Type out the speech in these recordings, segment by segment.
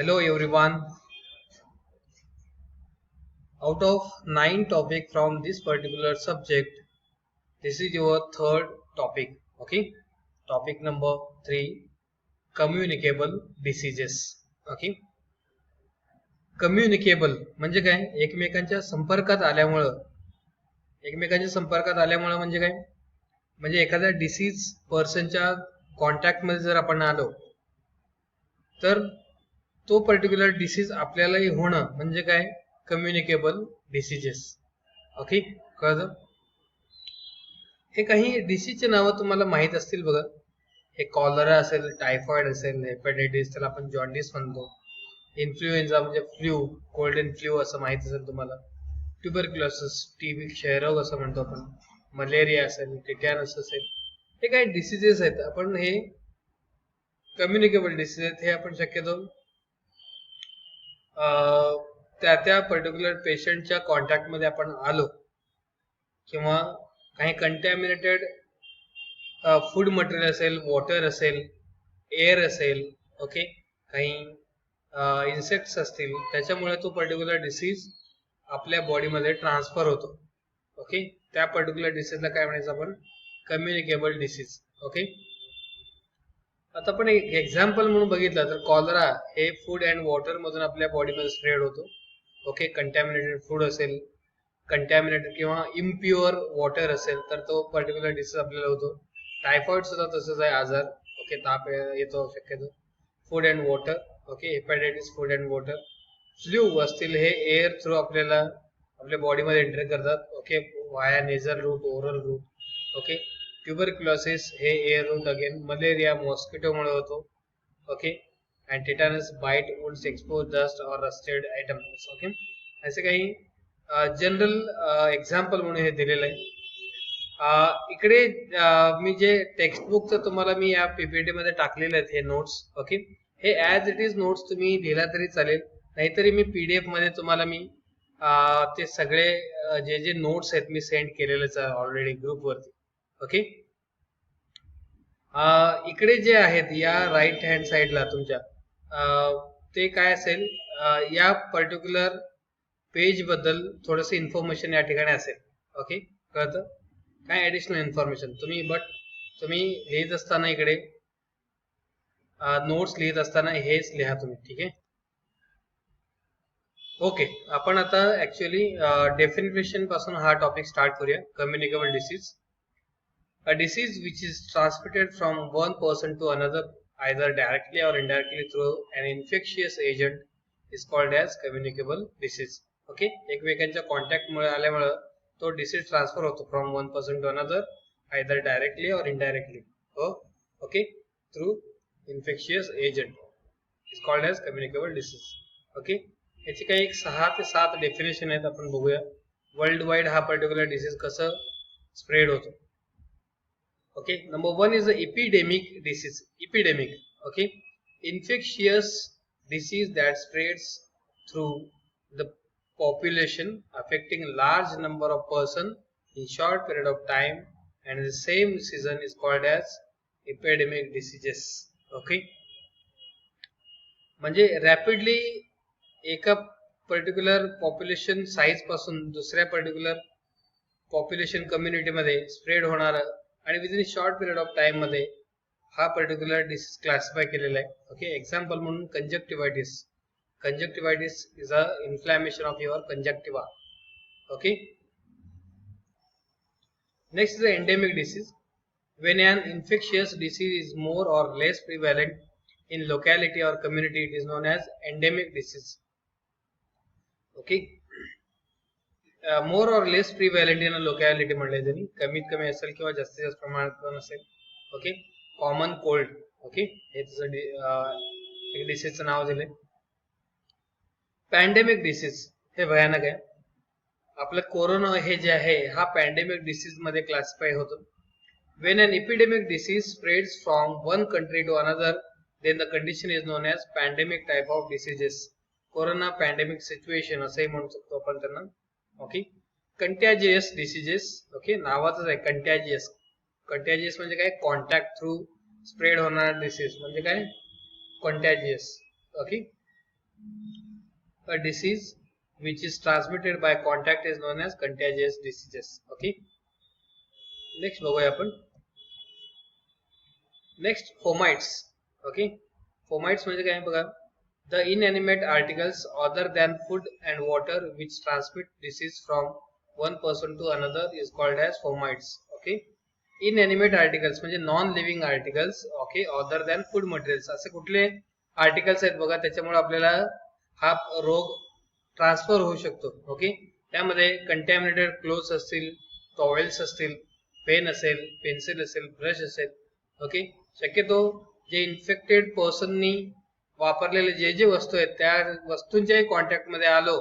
Hello everyone. Out of 9 topics from this particular subject, this is your third topic. Okay. Topic number 3, communicable diseases. Okay. Communicable म्हणजे काय? एकमेकांच्या संपर्कात आल्यामुळं म्हणजे काय? म्हणजे एखाद्या डिसीज पर्सनच्या कॉन्टॅक्ट मध्ये जर आपण आलो तर तो पर्टिक्युलर डिसीज आपल्यालाही होणं म्हणजे काय? Communicable diseases. ओके, कळलं? हे काही डिसीजचे नावं तुम्हाला माहित असतील बघा. हे कॉलरा असेल, टायफॉइड असेल, हेपॅटायटिस, त्याला आपण जॉन्डिस म्हणतो. इन्फ्लुएन्झा म्हणजे फ्ल्यू, कोल्ड अँड फ्ल्यू असं माहित असेल तुम्हाला. ट्युबरक्युलोसिस, टीबी, क्षयरोग असं म्हणतो आपण. मलेरिया असेल, टिटॅनस असेल, हे काही डिसीजेस आहेत. आपण हे कम्युनिकेबल डिसीज आहेत. हे आपण शक्यतो त्या त्या पर्टिक्युलर पेशंटच्या कॉन्टॅक्टमध्ये आपण आलो किंवा काही कंटॅमिनेटेड फूड मटेरियल असेल, वॉटर असेल, एअर असेल, ओके, काही इन्सेक्ट्स असतील, त्याच्यामुळे तो पर्टिक्युलर डिसीज आपल्या बॉडीमध्ये ट्रान्सफर होतो. ओके, त्या पर्टिक्युलर डिसीजला काय म्हणायचं आपण? Communicable disease. ओके, आता आपण एक एक्झाम्पल म्हणून बघितलं तर कॉलरा हे फूड अँड वॉटर मधून आपल्या बॉडीमध्ये स्प्रेड होतो. ओके, कंटॅमिनेटेड फूड असेल, कंटॅमिनेटेड किंवा इम्प्युअर वॉटर असेल तर तो पर्टिक्युलर डिसीज आपल्याला होतो. टायफॉइड सुद्धा तसंच आहे आजार. ओके, ताप येतो शक्यतो. Food and water. Okay, hepatitis food and water. Flu असतील हे एअर थ्रू आपल्याला आपल्या बॉडीमध्ये एंटर करतात. Okay, via nasal route, oral route. Okay, tuberculosis हे एअर रूट अगेन. मलेरिया मॉस्किटोमुळे होतो. Okay, and tetanus bite woods expose dust और रस्टेड आयटम्स. ओके, असे काही जनरल एक्झाम्पल म्हणून हे दिलेलं आहे. इकडे मी जे टेक्स्टबुकचं तुम्हाला मी या पीपीटी मध्ये टाकलेले आहेत हे नोट्स. ओके, हे ऍज इट इज नोट्स तुम्ही लिहिला तरी चालेल, नाहीतरी मी पीडीएफ मध्ये तुम्हाला मी ते सगळे जे जे नोट्स आहेत मी सेंड केलेलेच आहे ऑलरेडी ग्रुपवरती. ओके, इकडे जे आहेत या राईट हँड साईडला तुमच्या ते काय असेल, या पर्टिक्युलर पेज बद्दल थोडस इन्फॉर्मेशन या ठिकाणी असेल. ओके, कळतं? काय ऍडिशनल इन्फॉर्मेशन तुम्ही लिहित असताना इकडे नोट्स लिहित असताना हेच लिहा तुम्ही. ठीक आहे. ओके, आपण आता ऍक्च्युअली डेफिनेशन पासून हा टॉपिक स्टार्ट करूया. Communicable disease. A disease which is transmitted from one person to another either directly or indirectly through an infectious agent is called as communicable disease. Okay, एकमेकांच्या contact मुळे आल्यामुळे तो disease transfer होतो from one person to another either directly और indirectly. Okay, through infectious agent is called as communicable disease. Okay, याची काही एक 6 ते 7 डेफिनेशन आहेत, आपण बघूया. वर्ल्ड वाईड हा पर्टिक्युलर डिसीज कसं स्प्रेड होतो. Okay, number 1 is the epidemic disease. Epidemic, okay, infectious disease that spreads through the population, affecting large number of person in short period of time and in the same season is called as epidemic diseases. Okay, म्हणजे rapidly एका particular population size पासून दुसऱ्या particular population community मध्ये spread होणारा आणि within short period of time मध्ये हा particular disease classify केलेला आहे. ओके, एक्झाम्पल म्हणून conjunctivitis. Conjunctivitis is a inflammation of your conjunctiva. Okay, next is endemic disease. When an infectious disease is more or less prevalent in locality or community, it is known as endemic disease. Okay, more or less prevalent in locality म्हणले त्यांनी, कमीत कमी असेल किंवा जास्तीत जास्त प्रमाणात पण असेल. Okay, common cold. ओके, हे एक डिसीजचं नाव दिले. पॅन्डेमिक डिसीज हे भयानक आहे. आपलं कोरोना हे जे आहे हा पॅन्डेमिक डिसीज मध्ये क्लासिफाय होतो. When an epidemic disease spreads from one country to another then the condition is known as pandemic type of diseases. Corona pandemic situation असंही म्हणू शकतो आपण त्यांना. Okay, कंटॅजियस diseases. ओके, नावातच आहे कंटॅजियस. कंटॅजियस म्हणजे काय? कॉन्टॅक्ट थ्रू स्प्रेड होणारा डिसीज म्हणजे काय? Contagious. Okay, A disease which is transmitted by contact is known as contagious diseases. Okay, next बघूया आपण. Next fomites. ओके, फोमाइट्स म्हणजे काय बघा, the inanimate articles other than food and water which transmit disease from one person to another is called as fomites. Okay, inanimate articles म्हणजे non living articles. Okay, other than food materials असे कुठले articles आहेत बघा त्याच्यामुळे आपल्याला हा रोग transfer होऊ शकतो. ओके, त्यामध्ये कंटॅमिनेटेड क्लोथ्स असतील, टॉवेल्स असतील, पेन असेल, पेन्सिल असेल, ब्रश असेल. ओके, शक्यतो जे इन्फेक्टेड पर्सननी वापरलेले जे जे वस्तू आहेत त्या वस्तूंच्याही कॉन्टॅक्ट मध्ये आलो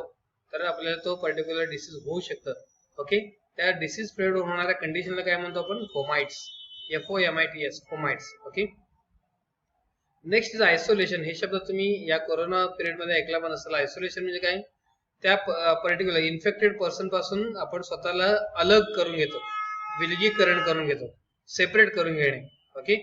तर आपल्याला तो पर्टिक्युलर डिसीज होऊ शकतं. ओके, त्या डिसीज स्प्रेड होणाऱ्या कंडिशनला काय म्हणतो आपण? Fomites. FOMITS, fomites. Okay, next is isolation. हे शब्द तुम्ही या कोरोना पिरियड मध्ये ऐकला पण असेल. आयसोलेशन म्हणजे काय? त्या पर्टिक्युलर इन्फेक्टेड पर्सन पासून आपण स्वतःला अलग करून घेतो, विलगीकरण करून घेतो, सेपरेट करून घेणे. Okay,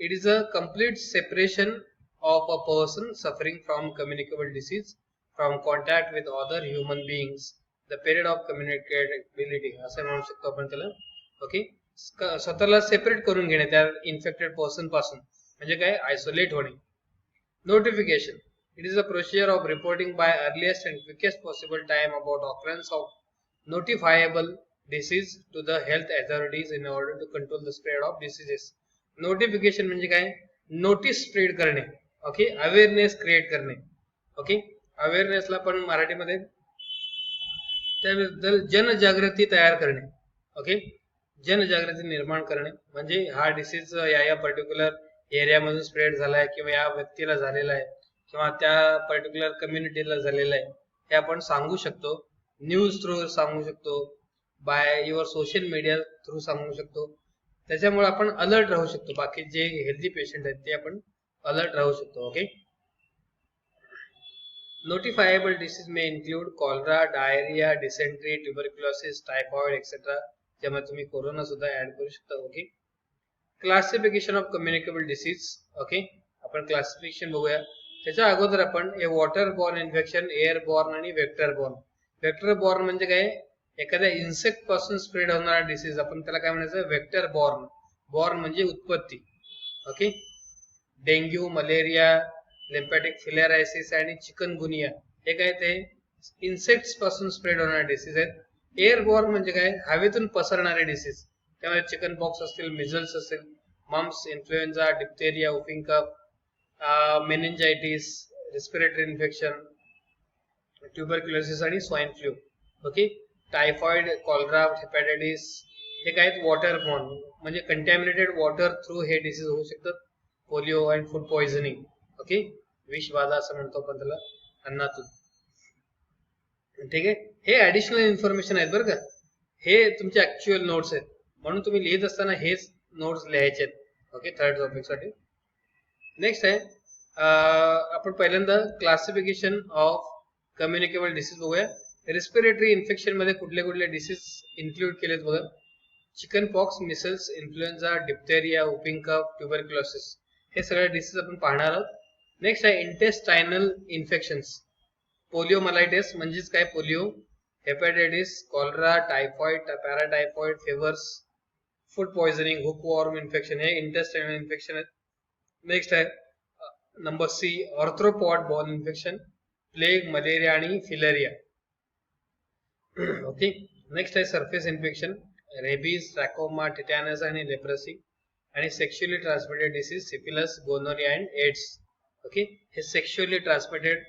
it is a complete separation of a person suffering from communicable disease from contact with other human beings, the period of communicability असं म्हणू शकतो आपण त्याला. ओके, स्वतःला सेपरेट करून घेणे त्या इन्फेक्टेड पर्सन पासून म्हणजे काय? आयसोलेट होणे. Notification. It is a procedure of reporting by earliest and quickest possible time about occurrence of notifiable disease to the health authorities in order to control the spread of diseases. Notification म्हणजे काय? Notice spread करणे. Okay, awareness create करणे. Okay, अवेअरनेसला पण मराठीमध्ये त्याबद्दल जनजागृती तयार करणे. ओके, जनजागृती निर्माण करणे म्हणजे हा डिसीज या पर्टिक्युलर एरियामधून स्प्रेड झालाय किंवा या व्यक्तीला झालेला आहे किंवा त्या पर्टिक्युलर कम्युनिटीला झालेला आहे हे आपण सांगू शकतो. न्यूज थ्रू सांगू शकतो, by your social media through सांगू शकतो. त्याच्यामुळे आपण अलर्ट राहू शकतो. बाकी जे हेल्दी पेशंट आहेत ते आपण अलर्ट राहू शकतो. Okay, notifiable disease may include cholera, diarrhoea, dysentery, tuberculosis, typhoid etcetera, ज्यामध्ये तुम्ही कोरोना सुद्धा ऍड करू शकता. Okay, classification of communicable disease. Okay, आपण क्लासिफिकेशन बघूया. त्याच्या अगोदर आपण हे water borne infection, air borne आणि वेक्टर बॉर्न. वेक्टर बॉर्न म्हणजे काय? एखाद्या इन्सेक्ट पासून स्प्रेड होणारा डिसीज आपण त्याला काय म्हणायचं? Vector borne. बॉर्न म्हणजे उत्पत्ती. ओके, डेंग्यू, मलेरिया, लिम्फॅटिक फिलेरायसिस आणि चिकनगुनिया हे काय? ते इन्सेक्ट्स पासून स्प्रेड होणारे डिसीज आहेत. एअर बॉर्न म्हणजे काय? हवेतून पसरणारे डिसीज. त्यामध्ये चिकन पॉक्स असतील, मिझल्स असतील, mumps, influenza, diphtheria, whooping cough, meningitis, respiratory infection, tuberculosis आणि swine flu. Okay, typhoid, cholera, hepatitis हे काय? वॉटर बॉर्न म्हणजे कंटॅमिनेटेड वॉटर थ्रू हे डिसीज होऊ शकतात. Polio and food poisoning. Okay, विषबाधा असं म्हणतो आपण त्याला, अन्नातून. ठीक आहे, हे ऍडिशनल इन्फॉर्मेशन आहेत बरं का. हे तुमचे ऍक्च्युअल नोट्स आहेत म्हणून तुम्ही लिहित असताना हेच नोट्स लिहायचे आहेत. ओके, थर्ड टॉपिक साठी. नेक्स्ट आहे आपण पहिल्यांदा क्लासिफिकेशन ऑफ कम्युनिकेबल डिसीज बघूया. रेस्पिरेटरी इन्फेक्शन मध्ये कुठले कुठले डिसीज इन्क्लूड केलेत बघा. Chickenpox, measles, influenza, diphtheria, whooping cough, tuberculosis हे सगळे डिसीज आपण पाहणार आहोत. नेक्स्ट आहे इंटेस्टायनल इन्फेक्शन्स. पोलिओमायलायटिस म्हणजेच काय? Polio, hepatitis, cholera, typhoid, paratyphoid, fevers, food poisoning, hookworm infection हे इंटेस्टायनल इन्फेक्शन आहेत. नेक्स्ट आहे number C, arthropod borne infection, plague, malaria आणि फिलेरिया. ओके, नेक्स्ट आहे surface infection, rabies, trachoma, tetanus आणि leprosy. आणि sexually transmitted disease, syphilis, gonorrhoea and AIDS. Okay, हे sexually transmitted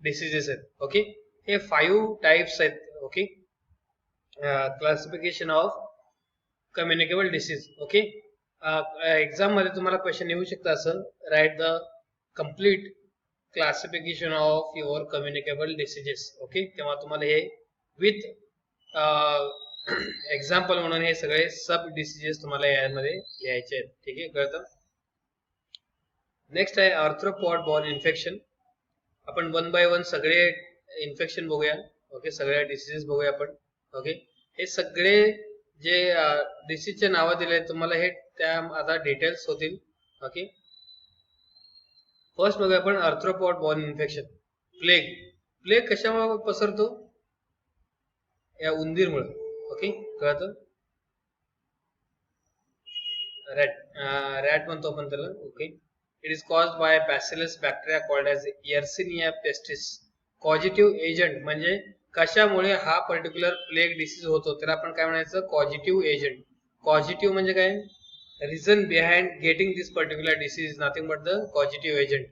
diseases आहेत. Okay, हे 5 types आहेत. Okay, classification of communicable disease. Okay, exam मध्ये तुम्हाला क्वेश्चन येऊ शकता असं, write the complete classification of your communicable diseases. Okay, तेव्हा तुम्हाला हे विथ एक्झाम्पल म्हणून हे सगळे सब डिसीजेस तुम्हाला यामध्ये लिहायचे आहेत. ठीक आहे, कळतं. नेक्स्ट आहे आर्थ्रोपॉड बॉर्न इन्फेक्शन. आपण वन बाय वन सगळे इन्फेक्शन बघूया. ओके, सगळ्या डिसीजेस बघूया आपण. ओके, हे सगळे जे डिसीजचे नावं दिले तुम्हाला हे त्या आता डिटेल्स होतील. ओके, फर्स्ट बघूया आपण arthropod born infection. Plague plague कशामुळे पसरतो? या उंदीरमुळे. ओके, कळतं? रॅट म्हणतो आपण त्याला. Okay, it is caused by bacillus bacteria called as Yersinia pestis. Causative agent म्हणजे कशामुळे हा पर्टिक्युलर प्लेग डिसीज होतो त्याला आपण काय म्हणायचं? कॉजिटिव्ह एजंट. कॉजिटिव्ह म्हणजे काय? Reason behind getting this particular disease nothing but the causative agent.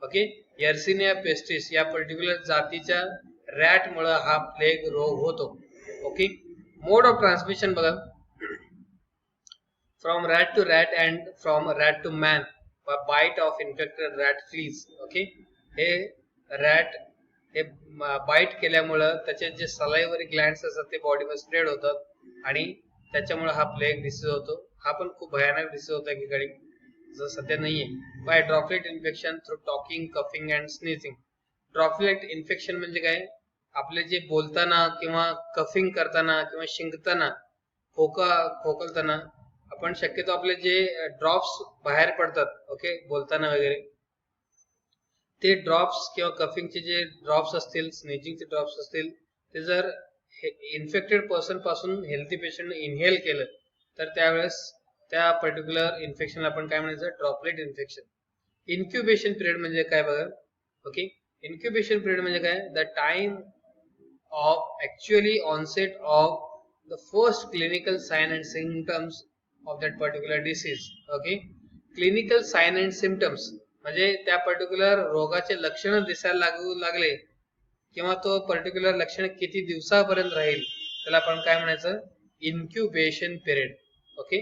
Okay, Yersinia pestis या पर्टिक्युलर जातीच्या रॅट मुळे हा प्लेग रोग होतो. ओके, मोड ऑफ ट्रान्समिशन बघा, from rat to rat and from rat to man by bite of infected rat fleas. Okay, हे rat हे bite केल्यामुळं त्याचे जे सलाइव्हरी ग्लँड्स असतात ते बॉडीमध्ये स्प्रेड होतात आणि त्याच्यामुळे हा प्लेग डिसीज होतो. हा पण खूप भयानक डिसीज होतो एकेकाळी, जो सध्या नाहीये. By droplet infection through talking, coughing and sneezing. Droplet infection म्हणजे काय? आपले जे बोलताना किंवा कफिंग करताना किंवा शिंकताना, खोकलताना आपण शक्यतो आपले जे ड्रॉप्स बाहेर पडतात, ओके, बोलताना वगैरे, ते ड्रॉप्स किंवा कफिंगचे जे ड्रॉप्स असतील, स्नेजिंगचे ड्रॉप्स असतील, ते जर इन्फेक्टेड पर्सन पासून हेल्थी पेशंट इनहेल केलं तर त्यावेळेस त्या पर्टिक्युलर इन्फेक्शनला आपण काय म्हणायचं? Droplet infection. इन्क्युबेशन पिरियड म्हणजे काय बघा. ओके, इन्क्युबेशन पिरियड म्हणजे काय? The time of actually onset of the first clinical sign and symptoms of that particular disease. Okay, clinical sign and symptoms म्हणजे त्या पर्टिक्युलर रोगाचे लक्षण दिसायला लागले किंवा तो पर्टिक्युलर लक्षण किती दिवसापर्यंत राहील त्याला आपण काय म्हणायचं? Incubation period. ओके,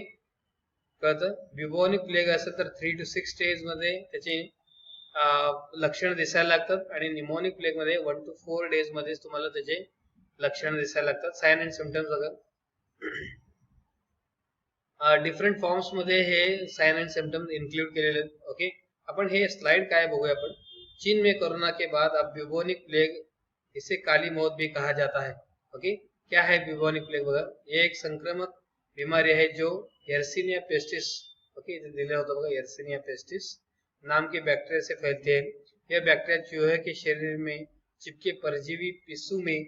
कळतं? ब्युबोनिक प्लेग असेल तर 3 to 6 डेज मध्ये त्याची लक्षण दिसायला लागतात आणि निमोनिक प्लेग मध्ये 1 to 4 डेज मध्ये तुम्हाला त्याचे लक्षण दिसायला लागतात. साइन अँड सिम्पटम्स बघा, डिफरंट फॉर्म्स मध्ये हे साइन एंड सिम्टम्स इंक्लूड केलेले आहेत. ओके, आपण हे स्लाइड काय बघूया आपण. चीन में कोरोना के बाद अब ब्यूबोनिक प्लेग, इसे काली मौत भी कहा जाता है. ओके, क्या है ब्यूबोनिक प्लेग बघा. ये एक संक्रामक बीमारी है जो यर्सिनिया पेस्टिस, ओके, इथे दिलं होतं बघा, यर्सिनिया पेस्टिस नाम के बैक्टीरिया से फैलते हैं. यह बैक्टीरिया चूहे के शरीर में चिपके परजीवी पिस्सू में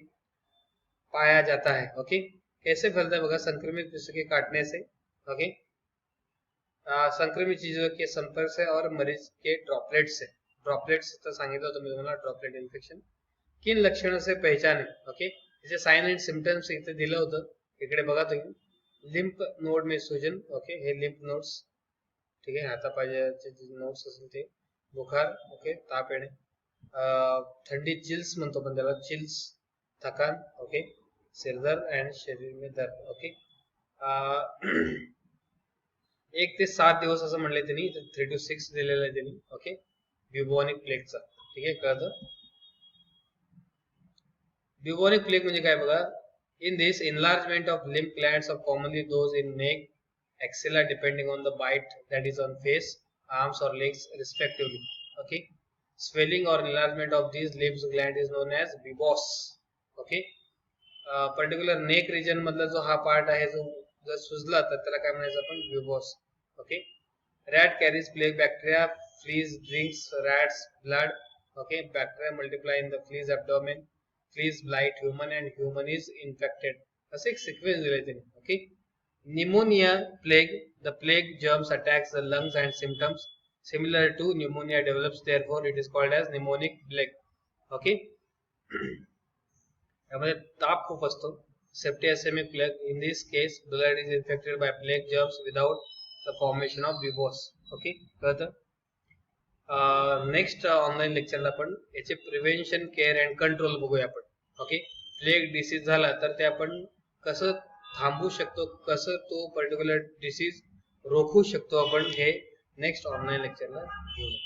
पाया जाता है. ओके, कैसे फैलता है बघा? संक्रमित पिस्सू के काटने से. ओके, संक्रमित चीजों के संपर्क से और मरीज के ड्रॉपलेट से. ड्रॉपलेट्स तर सांगितलं होतं मी तुम्हाला, ड्रॉपलेट इन्फेक्शन. किन लक्षणों से पहचाने. ओके, त्याचे साइन अँड सिम्पटम्स इथे दिलं होतं, इकडे बघा तुम्ही. लिम्फ नोड में सूजन. ओके, हे लिम्फ नोड्स, ठीक आहे, हातापायाचे जे नोड्स असतील ते. बुखार, ओके, ताप येणे, थंडी, चिल्स म्हणतो पण त्याला, चिल्स, थकान, ओके, सिरदर्द अँड शरीर में दर्द. ओके, 1 ते 7 दिवस असं म्हणले त्यांनी, 3 to 6 दिलेलं आहे त्यांनी. ओके, ब्युबोनिक प्लेगचा. ठीक आहे, कळतं? ब्युबोनिक प्लेग म्हणजे काय बघा. In this enlargement of lymph glands of commonly those in neck, axilla depending on the bite that is on face, arms or legs respectively. Okay, swelling or enlargement of these lymph gland is known as buboes. Okay, particular neck region मधला जो हा part आहे जो जर सुजला तर त्याला काय म्हणायचं आपण? Buboes. Okay, rat carries plague bacteria, fleas drinks rats blood. Okay, bacteria multiply in the fleas abdomen, fleas bite human and human is infected. असं एक सिक्वेन्स दिलाय त्यांनी. Okay, pneumonia plague, the plague germs attacks the lungs and symptoms similar to pneumonia develops, therefore it is called as pneumonic plague. Okay, त्यामध्ये ताप खूप असतो. Septicaemic plague, in this case blood is infected by plague germs without the formation of buboes. Okay, कळतं? Next online लेक्चरला आपण याचे prevention, care and control बघूया आपण. ओके, प्लेग डिसीज झाला तर ते आपण कसं थांबवू शकतो, कसं तो पर्टिक्युलर डिसीज रोखू शकतो आपण, हे नेक्स्ट ऑनलाईन लेक्चरला घेऊया.